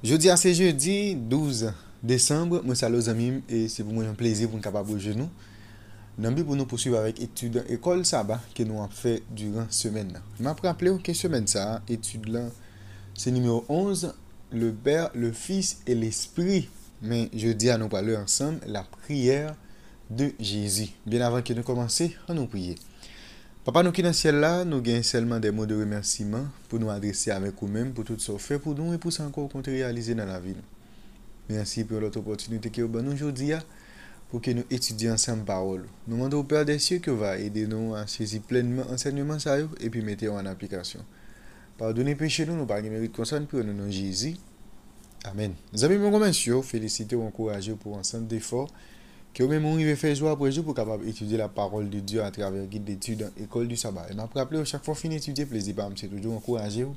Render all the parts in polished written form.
Jeudi à c'est jeudi 12 décembre, moi salut les amis et c'est pour moi un plaisir pour nous capable de nous. Nous pour nous poursuivre avec étude école sabbat que nous avons fait durant la semaine. Je m'a rappelé que semaine ça, étude là, c'est numéro 11, le Père, le Fils et l'Esprit. Mais jeudi à nous parler ensemble la prière de Jésus. Bien avant que nous commencions, on nous prier. Papa, nous qui dans le ciel là, nous gagnons seulement des mots de remerciement pour nous adresser avec vous-même, pour tout ce que fait pour nous et pour ce encore qu'on réaliser dans la vie. Merci pour l'autre opportunité que vous nous aujourd'hui pour que nous étudions ensemble parole. Nous demandons au Père des cieux que va aider nous à saisir pleinement enseignement ça et puis mettre en application. Pardonnez péché nous pas de mérite concerne pour nous nom Jésus. Amen. Nous avons mon commentaire, féliciter ou encourager pour ensemble d'efforts que vous-même arrivez faire jour après jour pour capable étudier la parole de Dieu à travers guide d'études dans l'école du sabbat. Et m'a rappelé chaque fois fini étudier plaisir par c'est toujours encourager vous.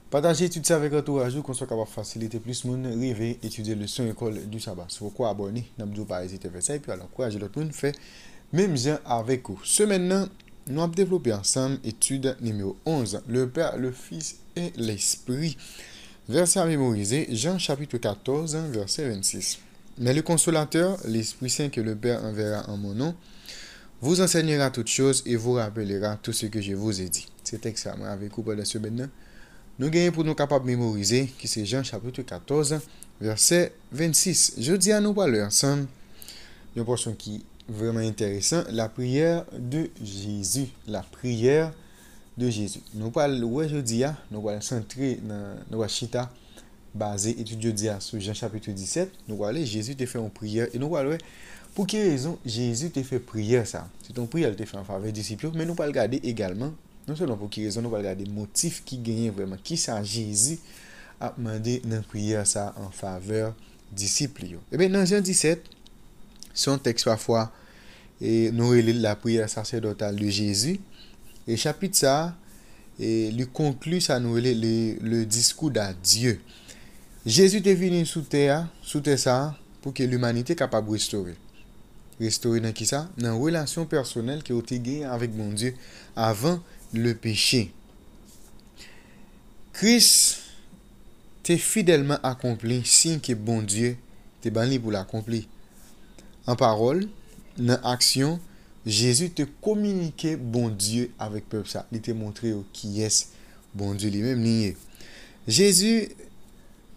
Partagez tout ça avec entourage qu'on soit capable de faciliter plus monde rêver étudier le son école du sabbat. Si vous quoi abonner, n'abdou pas hésiter à faire ça et puis alors encourager l'autre monde fait même bien avec vous. Ce maintenant, nous avons développé ensemble étude numéro 11, le Père, le Fils et l'Esprit. Verset à mémoriser, Jean chapitre 14, verset 26. Mais le consolateur, l'Esprit Saint que le Père enverra en mon nom, vous enseignera toutes choses et vous rappellera tout ce que je vous ai dit. C'est examen avec vous pendant ce maintenant. Nous gagnons pour nous capables de mémoriser, qui c'est Jean chapitre 14, verset 26. Je dis à nous parler ensemble, une portion qui est vraiment intéressante, la prière de Jésus. La prière de Jésus. Nous parlons aujourd'hui, nous allons centrer dans la chita basé étude jeudi sur Jean chapitre 17. Nous allons Jésus te fait une prière et nous allons pour quelle raison Jésus te fait prière ça. C'est une prière te fait en faveur des disciples, mais nous allons regarder également non seulement pour quelle raison nous allons regarder motifs qui gagnent vraiment qui ça Jésus a demandé dans prière ça en faveur des disciples. Et bien dans Jean 17, son texte parfois et nous relève la prière sacerdotale de Jésus et chapitre ça et lui conclut ça nous relève le discours d'adieu. Jésus est venu sous terre ça pour que l'humanité capable de restaurer. Restaurer dans qui ça? Dans une relation personnelle qui a été gagnée avec mon Dieu avant le péché. Christ t'est fidèlement accompli signe que bon Dieu t'est banni pour l'accomplir. En parole, dans action, Jésus te communiqué bon Dieu avec peuple ça. Il te montré qui est bon Dieu lui-même nié. Jésus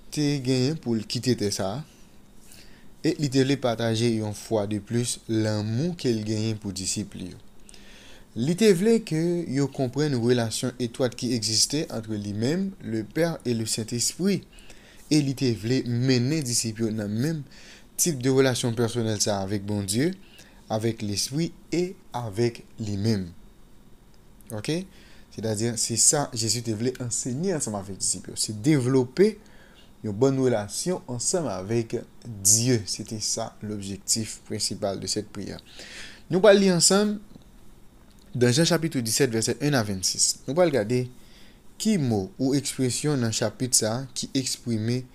t'est gagné pour quitter ça et il te partager une fois de plus l'amour qu'il gagne pour disciples. Il te voulait que yo comprenne une relation étroite qui existait entre lui-même, le Père et le Saint-Esprit. Et il te voulait mener disciples dans le même type de relation personnelle ça avec bon Dieu, avec l'Esprit et avec lui-même. OK? C'est-à-dire, c'est ça Jésus te voulait enseigner ensemble avec les disciples. C'est développer une bonne relation ensemble avec Dieu. C'était ça l'objectif principal de cette prière. Nous allons lire ensemble dans Jean chapitre 17, verset 1 à 26. Nous allons regarder qui mot ou expression dans le chapitre ça qui exprimait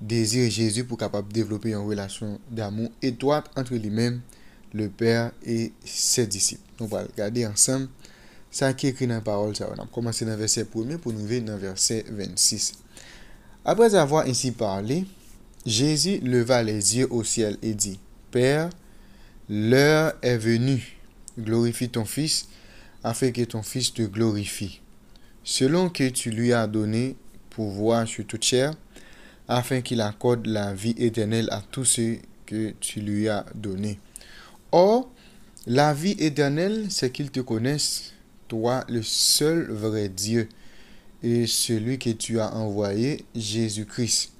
désir Jésus pour capable développer une relation d'amour étroite entre lui-même, le Père et ses disciples. Nous allons regarder ensemble ça qui est écrit dans la parole. Ça. On a commencé dans le verset 1 pour nous arriver dans le verset 26. Après avoir ainsi parlé, Jésus leva les yeux au ciel et dit, Père, l'heure est venue. Glorifie ton Fils, afin que ton Fils te glorifie. Selon que tu lui as donné pouvoir sur toute chair, afin qu'il accorde la vie éternelle à tous ceux que tu lui as donné. Or, la vie éternelle, c'est qu'ils te connaissent, toi, le seul vrai Dieu, et celui que tu as envoyé, Jésus-Christ.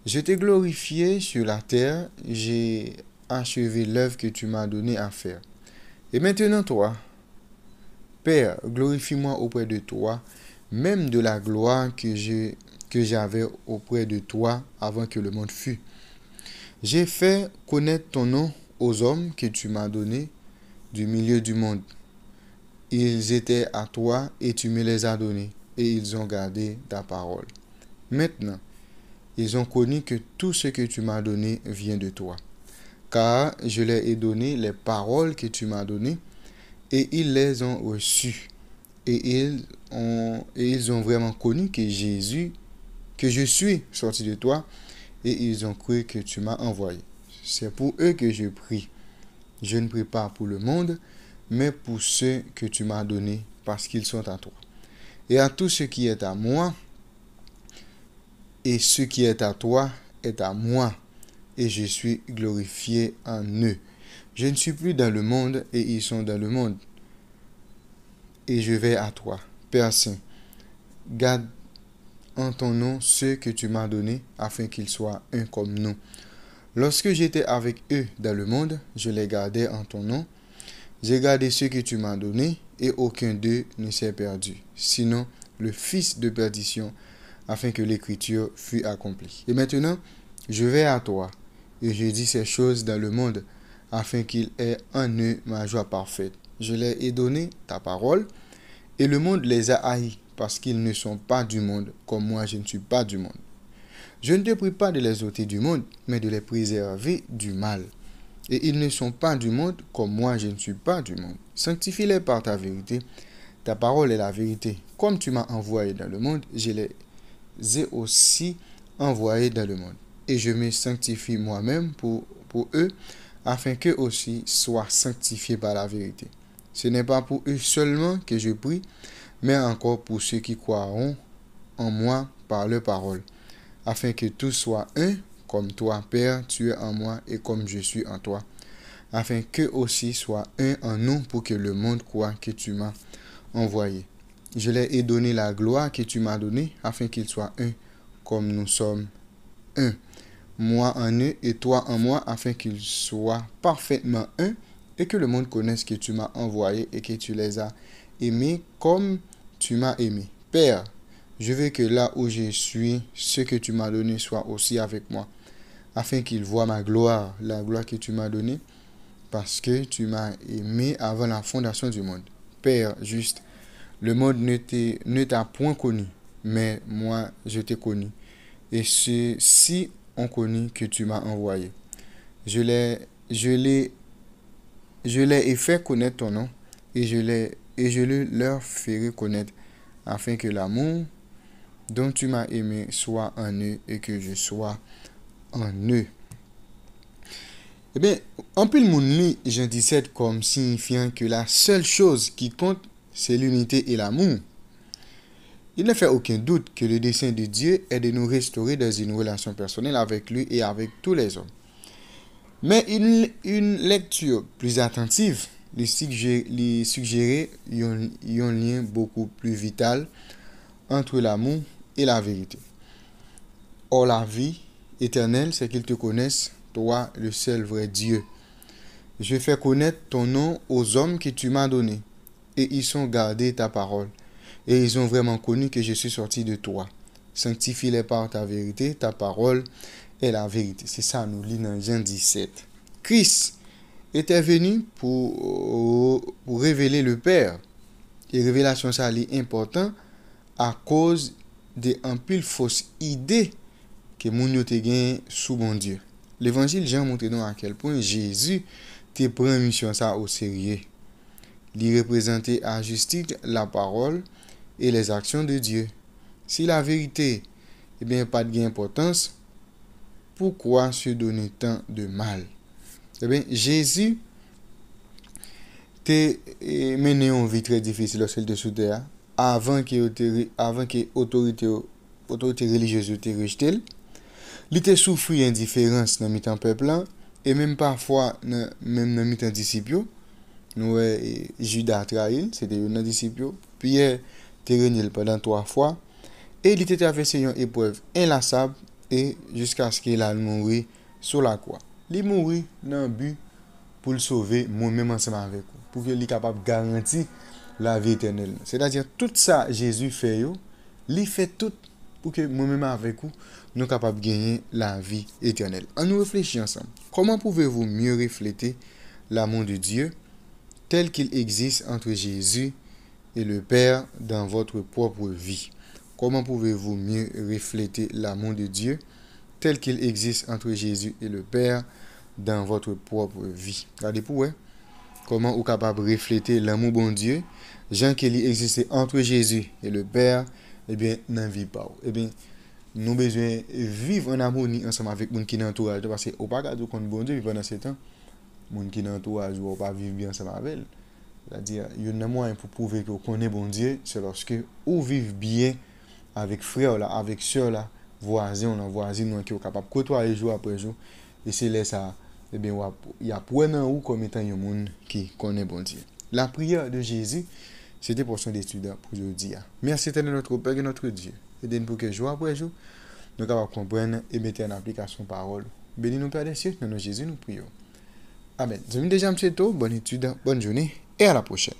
Je t'ai glorifié sur la terre, j'ai achevé l'œuvre que tu m'as donné à faire. Et maintenant, toi, Père, glorifie-moi auprès de toi, même de la gloire que j'avais auprès de toi avant que le monde fût. J'ai fait connaître ton nom aux hommes que tu m'as donnés du milieu du monde. Ils étaient à toi et tu me les as donnés, et ils ont gardé ta parole. Maintenant, ils ont connu que tout ce que tu m'as donné vient de toi. Car je leur ai donné les paroles que tu m'as données, et ils les ont reçues. Et ils ont vraiment connu que Jésus que je suis sorti de toi et ils ont cru que tu m'as envoyé. C'est pour eux que je prie. Je ne prie pas pour le monde, mais pour ceux que tu m'as donnés, parce qu'ils sont à toi. Et à tout ce qui est à moi, et ce qui est à toi est à moi, et je suis glorifié en eux. Je ne suis plus dans le monde, et ils sont dans le monde. Et je vais à toi, Père Saint. Garde en ton nom ceux que tu m'as donnés, afin qu'ils soient un comme nous. Lorsque j'étais avec eux dans le monde, je les gardais en ton nom. J'ai gardé ceux que tu m'as donnés, et aucun d'eux ne s'est perdu, sinon le fils de perdition, afin que l'écriture fût accomplie. Et maintenant, je vais à toi, et je dis ces choses dans le monde, afin qu'il ait en eux ma joie parfaite. Je leur ai donné ta parole, et le monde les a haïs, parce qu'ils ne sont pas du monde, comme moi je ne suis pas du monde. Je ne te prie pas de les ôter du monde, mais de les préserver du mal. Et ils ne sont pas du monde, comme moi je ne suis pas du monde. Sanctifie-les par ta vérité. Ta parole est la vérité. Comme tu m'as envoyé dans le monde, je les ai aussi envoyés dans le monde. Et je me sanctifie moi-même pour eux, afin qu'eux aussi soient sanctifiés par la vérité. Ce n'est pas pour eux seulement que je prie, mais encore pour ceux qui croiront en moi par leur parole, afin que tous soient un, comme toi, Père, tu es en moi et comme je suis en toi, afin qu'eux aussi soient un en nous pour que le monde croie que tu m'as envoyé. Je leur ai donné la gloire que tu m'as donnée, afin qu'ils soient un, comme nous sommes un. Moi en eux et toi en moi, afin qu'ils soient parfaitement un, et que le monde connaisse que tu m'as envoyé et que tu les as aimés comme tu m'as aimé. Père, je veux que là où je suis, ce que tu m'as donné soit aussi avec moi, afin qu'ils voient ma gloire, la gloire que tu m'as donnée, parce que tu m'as aimé avant la fondation du monde. Père juste, le monde ne t'a point connu, mais moi je t'ai connu. Et ceux-ci ont connu que tu m'as envoyé. Je les ai fait connaître ton nom, et je le leur ferai connaître, afin que l'amour dont tu m'as aimé soit en eux et que je sois en eux. Eh bien, un peu le monde lit Jean 17 comme signifiant que la seule chose qui compte, c'est l'unité et l'amour. Il ne fait aucun doute que le dessein de Dieu est de nous restaurer dans une relation personnelle avec lui et avec tous les hommes. Mais une lecture plus attentive lui suggérait un lien beaucoup plus vital entre l'amour et la vérité. Or, la vie éternelle, c'est qu'ils te connaissent, toi, le seul vrai Dieu. Je fais connaître ton nom aux hommes que tu m'as donnés, et ils ont gardé ta parole, et ils ont vraiment connu que je suis sorti de toi. Sanctifie-les par ta vérité, ta parole est la vérité. C'est ça, nous lisons dans Jean 17. Christ était venu pour révéler le Père. Et révélation, ça, est important à cause de un pile fausses idées que moun yo te gen sous bon Dieu. L'évangile Jean montre donc à quel point Jésus te prend mission ça au sérieux. Il représentait à justice la parole et les actions de Dieu. Si la vérité eh bien pas de importance, pourquoi se donner tant de mal? Eh bien, Jésus te mené une vie très difficile lorsqu'il était sous terre, avant que l'autorité religieuse te rejeté. Il te souffri indifférence dans mi-temps peuple et même parfois même dans mi-temps disciples. Nous Judas trahi, c'était un disciple. Pierre te régné pendant 3 fois et il était traversé une épreuve inlassable et jusqu'à ce qu'il a mouru sur la croix. Il mourit dans le but pour le sauver moi-même ensemble avec vous, pour qu'il soit capable de garantir la vie éternelle. C'est-à-dire tout ça Jésus fait il fait tout pour que moi-même avec vous nous sommes capables de gagner la vie éternelle. On nous réfléchit ensemble. Comment pouvez-vous mieux refléter l'amour de Dieu tel qu'il existe entre Jésus et le Père dans votre propre vie? Comment pouvez-vous mieux refléter l'amour de Dieu tel qu'il existe entre Jésus et le Père dans votre propre vie? Regardez pour comment vous êtes capable de refléter l'amour bon Dieu, Jean qu'il existait entre Jésus et le Père, eh bien, n'en vit pas. Eh bien, nous besoin vivre en harmonie ensemble avec les gens qui nous entourent. Parce que au pas de compte bon Dieu pendant ce temps, les gens qui nous entourent ou pas vivre bien ensemble avec. C'est-à-dire, il y a un moyen pour prouver que vous connaissez bon Dieu, c'est lorsque vous vivez bien avec frère là, avec soeur là, voisin, voisine qui est capable de côtoyer jour après jour. Et c'est là ça, eh bien, il y a point en vous comme étant un monde qui connaît bon Dieu. La prière de Jésus, c'était pour son étudiant pour aujourd'hui. Merci de notre Père et notre Dieu. Aidez-nous pour que jour après jour, nous capables comprendre et mettre en application parole. Bénis-nous Père des cieux, dans nos Jésus nous prions. Amen. Je vous dis déjà, M. Bonne étude, bonne journée et à la prochaine.